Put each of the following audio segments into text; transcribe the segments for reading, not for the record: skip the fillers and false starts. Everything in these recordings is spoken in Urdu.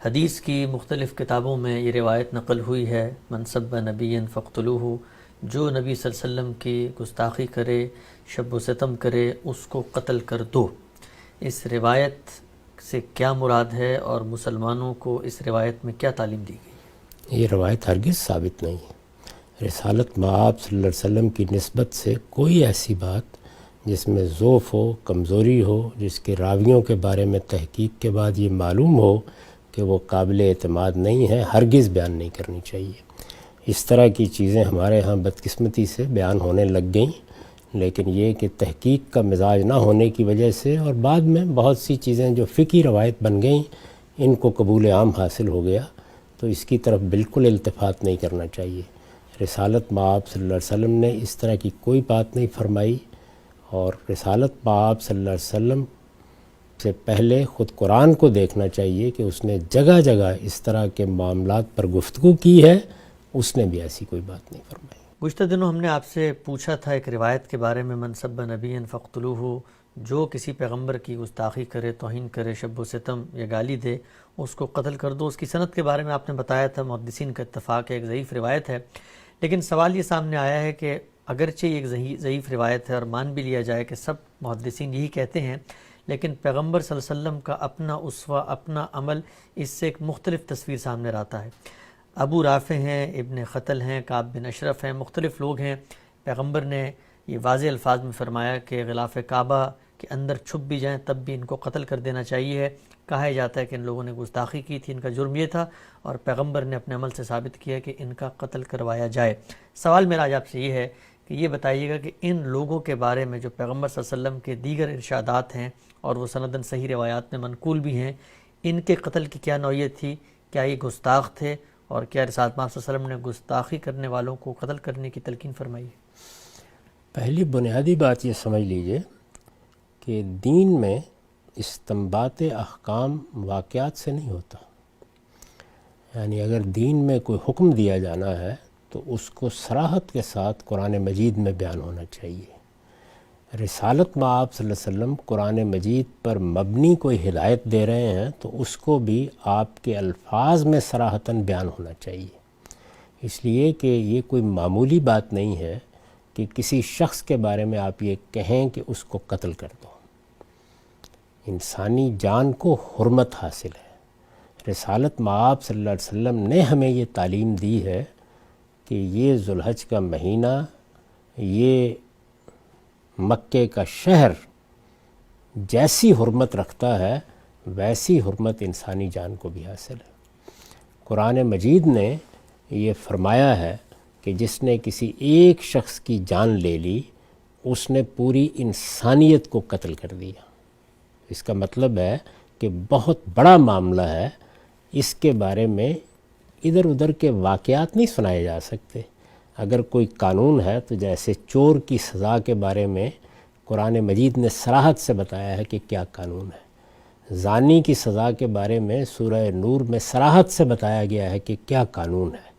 حدیث کی مختلف کتابوں میں یہ روایت نقل ہوئی ہے، من سب نبی فاقتلوہ، جو نبی صلی اللہ علیہ وسلم کی گستاخی کرے، شب و ستم کرے، اس کو قتل کر دو۔ اس روایت سے کیا مراد ہے اور مسلمانوں کو اس روایت میں کیا تعلیم دی گئی؟ یہ روایت ہرگز ثابت نہیں ہے۔ رسالت مآب صلی اللہ علیہ وسلم کی نسبت سے کوئی ایسی بات جس میں ضعف ہو، کمزوری ہو، جس کے راویوں کے بارے میں تحقیق کے بعد یہ معلوم ہو کہ وہ قابل اعتماد نہیں ہے، ہرگز بیان نہیں کرنی چاہیے۔ اس طرح کی چیزیں ہمارے ہاں بدقسمتی سے بیان ہونے لگ گئیں، لیکن یہ کہ تحقیق کا مزاج نہ ہونے کی وجہ سے اور بعد میں بہت سی چیزیں جو فقہی روایت بن گئیں ان کو قبول عام حاصل ہو گیا، تو اس کی طرف بالکل التفات نہیں کرنا چاہیے۔ رسالت مآب صلی اللہ علیہ وسلم نے اس طرح کی کوئی بات نہیں فرمائی، اور رسالت مآب صلی اللہ علیہ وسلم سے پہلے خود قرآن کو دیکھنا چاہیے کہ اس نے جگہ جگہ اس طرح کے معاملات پر گفتگو کی ہے، اس نے بھی ایسی کوئی بات نہیں فرمائی۔ گزشتہ دنوں ہم نے آپ سے پوچھا تھا ایک روایت کے بارے میں، من سب نبی فاقتلوہ، جو کسی پیغمبر کی گستاخی کرے، توہین کرے، شب و ستم یا گالی دے، اس کو قتل کر دو۔ اس کی سند کے بارے میں آپ نے بتایا تھا، محدثین کا اتفاق ہے، ایک ضعیف روایت ہے، لیکن سوال یہ سامنے آیا ہے کہ اگرچہ یہ ایک ضعیف روایت ہے اور مان بھی لیا جائے کہ سب محدثین یہی کہتے ہیں، لیکن پیغمبر صلی اللہ علیہ وسلم کا اپنا اسوہ، اپنا عمل، اس سے ایک مختلف تصویر سامنے آتا ہے۔ ابو رافع ہیں، ابن خطل ہیں، کعب بن اشرف ہیں، مختلف لوگ ہیں۔ پیغمبر نے یہ واضح الفاظ میں فرمایا کہ غلاف کعبہ کے اندر چھپ بھی جائیں تب بھی ان کو قتل کر دینا چاہیے۔ کہا جاتا ہے کہ ان لوگوں نے گستاخی کی تھی، ان کا جرم یہ تھا، اور پیغمبر نے اپنے عمل سے ثابت کیا کہ ان کا قتل کروایا جائے۔ سوال میرا آج آپ سے یہ ہے کہ یہ بتائیے گا کہ ان لوگوں کے بارے میں جو پیغمبر صلی اللہ علیہ وسلم کے دیگر ارشادات ہیں اور وہ سندن صحیح روایات میں منقول بھی ہیں، ان کے قتل کی کیا نوعیت تھی؟ کیا یہ گستاخ تھے؟ اور کیا رسالت مآب صلی اللہ علیہ وسلم نے گستاخی کرنے والوں کو قتل کرنے کی تلقین فرمائی؟ پہلی بنیادی بات یہ سمجھ لیجئے کہ دین میں استنباط احکام واقعات سے نہیں ہوتا۔ یعنی اگر دین میں کوئی حکم دیا جانا ہے تو اس کو صراحت کے ساتھ قرآن مجید میں بیان ہونا چاہیے۔ رسالت مآب صلی اللہ علیہ وسلم قرآن مجید پر مبنی کوئی ہدایت دے رہے ہیں تو اس کو بھی آپ کے الفاظ میں صراحتاً بیان ہونا چاہیے، اس لیے کہ یہ کوئی معمولی بات نہیں ہے کہ کسی شخص کے بارے میں آپ یہ کہیں کہ اس کو قتل کر دو۔ انسانی جان کو حرمت حاصل ہے۔ رسالت مآب صلی اللہ علیہ وسلم نے ہمیں یہ تعلیم دی ہے کہ یہ ذو الحج کا مہینہ، یہ مکے کا شہر جیسی حرمت رکھتا ہے ویسی حرمت انسانی جان کو بھی حاصل ہے۔ قرآن مجید نے یہ فرمایا ہے کہ جس نے کسی ایک شخص کی جان لے لی اس نے پوری انسانیت کو قتل کر دیا۔ اس کا مطلب ہے کہ بہت بڑا معاملہ ہے، اس کے بارے میں ادھر ادھر کے واقعات نہیں سنائے جا سکتے۔ اگر کوئی قانون ہے تو جیسے چور کی سزا کے بارے میں قرآن مجید نے صراحت سے بتایا ہے کہ کیا قانون ہے، زانی کی سزا کے بارے میں سورہ نور میں صراحت سے بتایا گیا ہے کہ کیا قانون ہے۔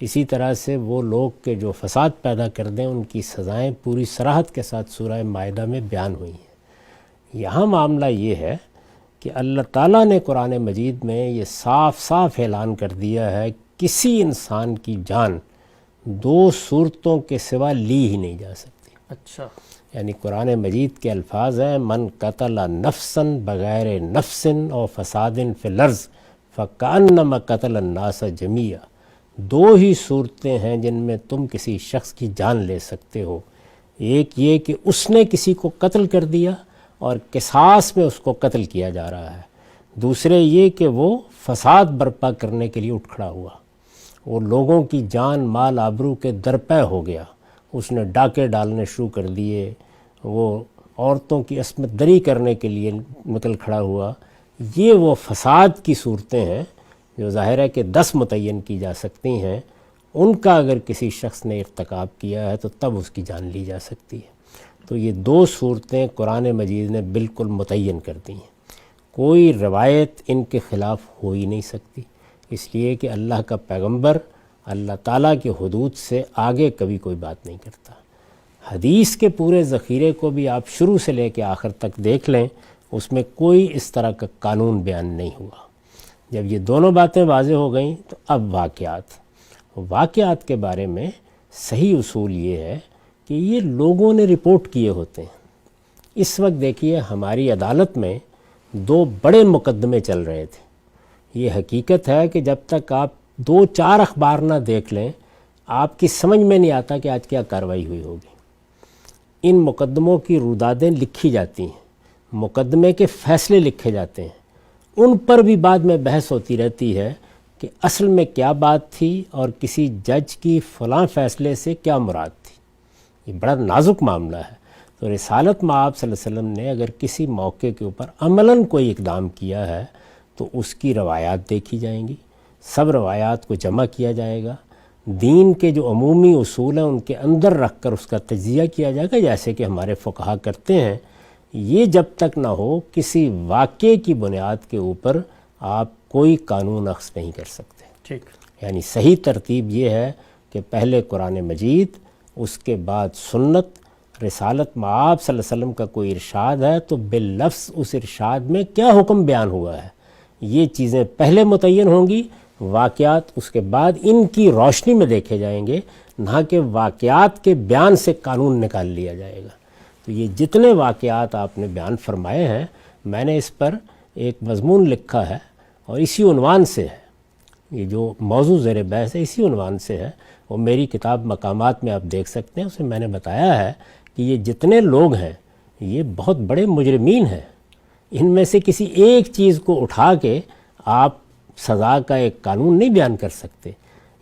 اسی طرح سے وہ لوگ کہ جو فساد پیدا کر دیں ان کی سزائیں پوری صراحت کے ساتھ سورہ مائدہ میں بیان ہوئی ہیں۔ یہاں معاملہ یہ ہے کہ اللہ تعالیٰ نے قرآن مجید میں یہ صاف صاف اعلان کر دیا ہے کسی انسان کی جان دو صورتوں کے سوا لی ہی نہیں جا سکتی۔ اچھا، یعنی قرآن مجید کے الفاظ ہیں من قتل نفسا بغیر نفس او فساد فی الارض فکأنما قتل الناس جمیعا۔ دو ہی صورتیں ہیں جن میں تم کسی شخص کی جان لے سکتے ہو، ایک یہ کہ اس نے کسی کو قتل کر دیا اور قصاص میں اس کو قتل کیا جا رہا ہے، دوسرے یہ کہ وہ فساد برپا کرنے کے لیے اٹھ کھڑا ہوا، وہ لوگوں کی جان مال آبرو کے درپے ہو گیا، اس نے ڈاکے ڈالنے شروع کر دیے، وہ عورتوں کی عصمت دری کرنے کے لیے نکل کھڑا ہوا۔ یہ وہ فساد کی صورتیں ہیں جو ظاہر ہے کہ 10 متعین کی جا سکتی ہیں، ان کا اگر کسی شخص نے ارتکاب کیا ہے تو تب اس کی جان لی جا سکتی ہے۔ تو یہ دو صورتیں قرآن مجید نے بالکل متعین کر دی ہیں، کوئی روایت ان کے خلاف ہو ہی نہیں سکتی، اس لیے کہ اللہ کا پیغمبر اللہ تعالیٰ کے حدود سے آگے کبھی کوئی بات نہیں کرتا۔ حدیث کے پورے ذخیرے کو بھی آپ شروع سے لے کے آخر تک دیکھ لیں، اس میں کوئی اس طرح کا قانون بیان نہیں ہوا۔ جب یہ دونوں باتیں واضح ہو گئیں تو اب واقعات کے بارے میں صحیح اصول یہ ہے کہ یہ لوگوں نے رپورٹ کیے ہوتے ہیں۔ اس وقت دیکھیے ہماری عدالت میں 2 بڑے مقدمے چل رہے تھے۔ یہ حقیقت ہے کہ جب تک آپ 2-4 اخبار نہ دیکھ لیں آپ کی سمجھ میں نہیں آتا کہ آج کیا کارروائی ہوئی ہوگی۔ ان مقدموں کی رودادیں لکھی جاتی ہیں، مقدمے کے فیصلے لکھے جاتے ہیں، ان پر بھی بعد میں بحث ہوتی رہتی ہے کہ اصل میں کیا بات تھی اور کسی جج کی فلاں فیصلے سے کیا مراد تھی۔ یہ بڑا نازک معاملہ ہے۔ تو رسالت مآب صلی اللہ علیہ وسلم نے اگر کسی موقع کے اوپر عملاً کوئی اقدام کیا ہے تو اس کی روایات دیکھی جائیں گی، سب روایات کو جمع کیا جائے گا، دین کے جو عمومی اصول ہیں ان کے اندر رکھ کر اس کا تجزیہ کیا جائے گا، جیسے کہ ہمارے فقہا کرتے ہیں۔ یہ جب تک نہ ہو کسی واقعے کی بنیاد کے اوپر آپ کوئی قانون اخذ نہیں کر سکتے۔ ٹھیک، یعنی صحیح ترتیب یہ ہے کہ پہلے قرآن مجید، اس کے بعد سنت، رسالت مآب صلی اللہ علیہ وسلم کا کوئی ارشاد ہے تو باللفظ اس ارشاد میں کیا حکم بیان ہوا ہے، یہ چیزیں پہلے متعین ہوں گی، واقعات اس کے بعد ان کی روشنی میں دیکھے جائیں گے، نہ کہ واقعات کے بیان سے قانون نکال لیا جائے گا۔ تو یہ جتنے واقعات آپ نے بیان فرمائے ہیں، میں نے اس پر ایک مضمون لکھا ہے اور اسی عنوان سے ہے، یہ جو موضوع زیر بحث ہے اسی عنوان سے ہے، وہ میری کتاب مقامات میں آپ دیکھ سکتے ہیں۔ اس میں میں نے بتایا ہے کہ یہ جتنے لوگ ہیں یہ بہت بڑے مجرمین ہیں، ان میں سے کسی ایک چیز کو اٹھا کے آپ سزا کا ایک قانون نہیں بیان کر سکتے۔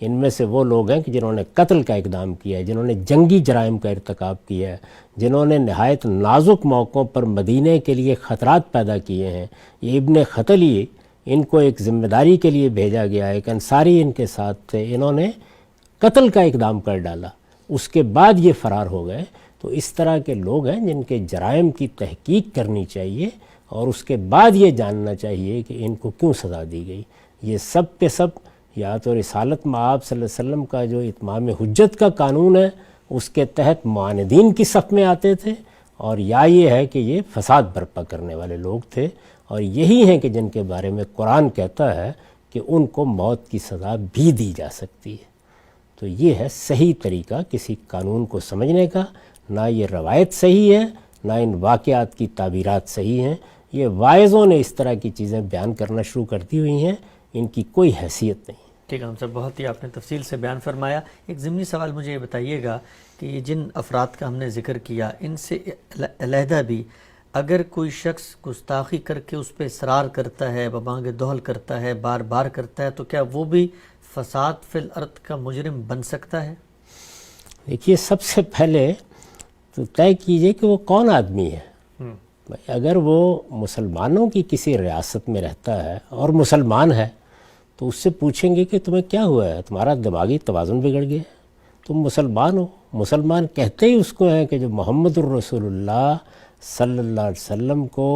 ان میں سے وہ لوگ ہیں کہ جنہوں نے قتل کا اقدام کیا ہے، جنہوں نے جنگی جرائم کا ارتکاب کیا ہے، جنہوں نے نہایت نازک موقعوں پر مدینے کے لیے خطرات پیدا کیے ہیں۔ یہ ابن خطلی، ان کو ایک ذمہ داری کے لیے بھیجا گیا، ایک انصاری ان کے ساتھ تھے، انہوں نے قتل کا اقدام کر ڈالا، اس کے بعد یہ فرار ہو گئے۔ تو اس طرح کے لوگ ہیں جن کے جرائم کی تحقیق کرنی چاہیے اور اس کے بعد یہ جاننا چاہیے کہ ان کو کیوں سزا دی گئی۔ یہ سب کے سب یا تو رسالت مآب صلی اللہ علیہ وسلم کا جو اتمام حجت کا قانون ہے اس کے تحت معاندین کی صف میں آتے تھے، اور یا یہ ہے کہ یہ فساد برپا کرنے والے لوگ تھے، اور یہی ہیں کہ جن کے بارے میں قرآن کہتا ہے کہ ان کو موت کی سزا بھی دی جا سکتی ہے۔ تو یہ ہے صحیح طریقہ کسی قانون کو سمجھنے کا۔ نہ یہ روایت صحیح ہے، نہ ان واقعات کی تعبیرات صحیح ہیں۔ یہ واعظوں نے اس طرح کی چیزیں بیان کرنا شروع کر دی ہوئی ہیں، ان کی کوئی حیثیت نہیں۔ ٹھیک ہے ہم صاحب، بہت ہی آپ نے تفصیل سے بیان فرمایا۔ ایک ضمنی سوال مجھے یہ بتائیے گا کہ یہ جن افراد کا ہم نے ذکر کیا، ان سے علیحدہ بھی اگر کوئی شخص گستاخی کر کے اس پہ اصرار کرتا ہے، ببانگ دہل کرتا ہے، بار بار کرتا ہے، تو کیا وہ بھی فساد فی الارض کا مجرم بن سکتا ہے؟ دیکھیے، سب سے پہلے تو طے کیجئے کہ وہ کون آدمی ہے۔ اگر وہ مسلمانوں کی کسی ریاست میں رہتا ہے اور مسلمان ہے تو اس سے پوچھیں گے کہ تمہیں کیا ہوا ہے، تمہارا دماغی توازن بگڑ گیا ہے، تم مسلمان ہو۔ مسلمان کہتے ہی اس کو ہیں کہ جو محمد الرسول اللہ صلی اللہ علیہ وسلم کو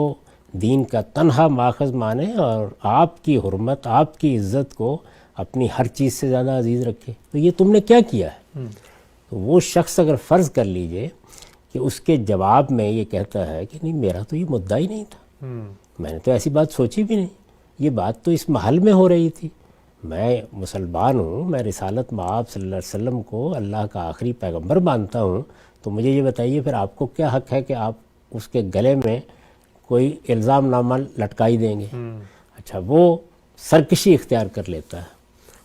دین کا تنہا ماخذ مانے اور آپ کی حرمت، آپ کی عزت کو اپنی ہر چیز سے زیادہ عزیز رکھے۔ تو یہ تم نے کیا کیا ہے؟ تو وہ شخص اگر فرض کر لیجئے کہ اس کے جواب میں یہ کہتا ہے کہ نہیں، میرا تو یہ مدعا ہی نہیں تھا، میں نے تو ایسی بات سوچی بھی نہیں، یہ بات تو اس محل میں ہو رہی تھی، میں مسلمان ہوں، میں رسالت مآب صلی اللہ علیہ وسلم کو اللہ کا آخری پیغمبر مانتا ہوں، تو مجھے یہ بتائیے پھر آپ کو کیا حق ہے کہ آپ اس کے گلے میں کوئی الزام نامہ لٹکائی دیں گے؟ اچھا، وہ سرکشی اختیار کر لیتا ہے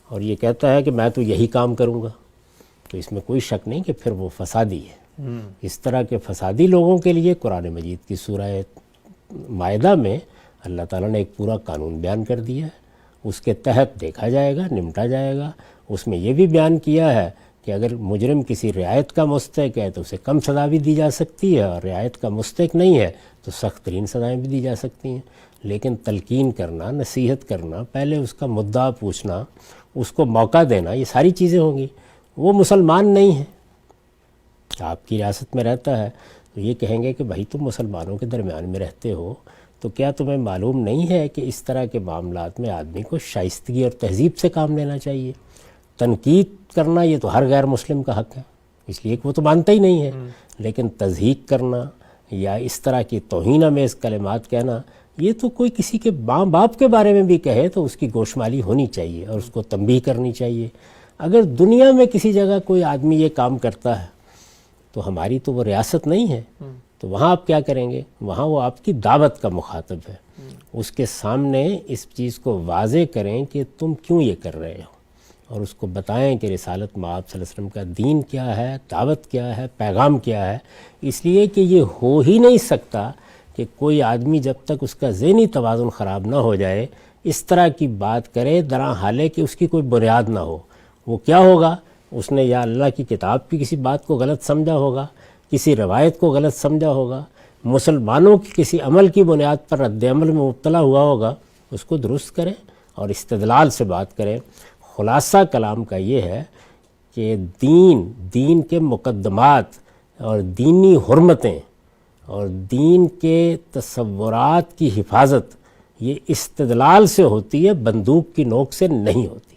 اور یہ کہتا ہے کہ میں تو یہی کام کروں گا، تو اس میں کوئی شک نہیں کہ پھر وہ فسادی ہے۔ اس طرح کے فسادی لوگوں کے لیے قرآن مجید کی سورہ مائدہ میں اللہ تعالیٰ نے ایک پورا قانون بیان کر دیا ہے، اس کے تحت دیکھا جائے گا، نمٹا جائے گا۔ اس میں یہ بھی بیان کیا ہے کہ اگر مجرم کسی رعایت کا مستحق ہے تو اسے کم سزا بھی دی جا سکتی ہے، اور رعایت کا مستحق نہیں ہے تو سخت ترین سزائیں بھی دی جا سکتی ہیں۔ لیکن تلقین کرنا، نصیحت کرنا، پہلے اس کا مدعا پوچھنا، اس کو موقع دینا، یہ ساری چیزیں ہوں گی۔ وہ مسلمان نہیں ہے، آپ کی ریاست میں رہتا ہے، تو یہ کہیں گے کہ بھائی تم مسلمانوں کے درمیان میں رہتے ہو، تو کیا تمہیں معلوم نہیں ہے کہ اس طرح کے معاملات میں آدمی کو شائستگی اور تہذیب سے کام لینا چاہیے؟ تنقید کرنا یہ تو ہر غیر مسلم کا حق ہے، اس لیے کہ وہ تو مانتا ہی نہیں ہے، لیکن تضحیق کرنا یا اس طرح کی توہین آمیز کلمات کہنا یہ تو کوئی کسی کے ماں باپ کے بارے میں بھی کہے تو اس کی گوشمالی ہونی چاہیے اور اس کو تنبیہ کرنی چاہیے. اگر دنیا میں کسی جگہ کوئی آدمی یہ کام کرتا ہے تو ہماری تو وہ ریاست نہیں ہے، تو وہاں آپ کیا کریں گے؟ وہاں وہ آپ کی دعوت کا مخاطب ہے. اس کے سامنے اس چیز کو واضح کریں کہ تم کیوں یہ کر رہے ہو، اور اس کو بتائیں کہ رسالت مآب صلی اللہ علیہ وسلم کا دین کیا ہے، دعوت کیا ہے، پیغام کیا ہے. اس لیے کہ یہ ہو ہی نہیں سکتا کہ کوئی آدمی جب تک اس کا ذہنی توازن خراب نہ ہو جائے اس طرح کی بات کرے درا حالے کہ اس کی کوئی بنیاد نہ ہو. وہ کیا ہوگا؟ اس نے یا اللہ کی کتاب کی کسی بات کو غلط سمجھا ہوگا، کسی روایت کو غلط سمجھا ہوگا، مسلمانوں کی کسی عمل کی بنیاد پر رد عمل میں مبتلا ہوا ہوگا. اس کو درست کریں اور استدلال سے بات کریں. خلاصہ کلام کا یہ ہے کہ دین کے مقدمات اور دینی حرمتیں اور دین کے تصورات کی حفاظت یہ استدلال سے ہوتی ہے، بندوق کی نوک سے نہیں ہوتی.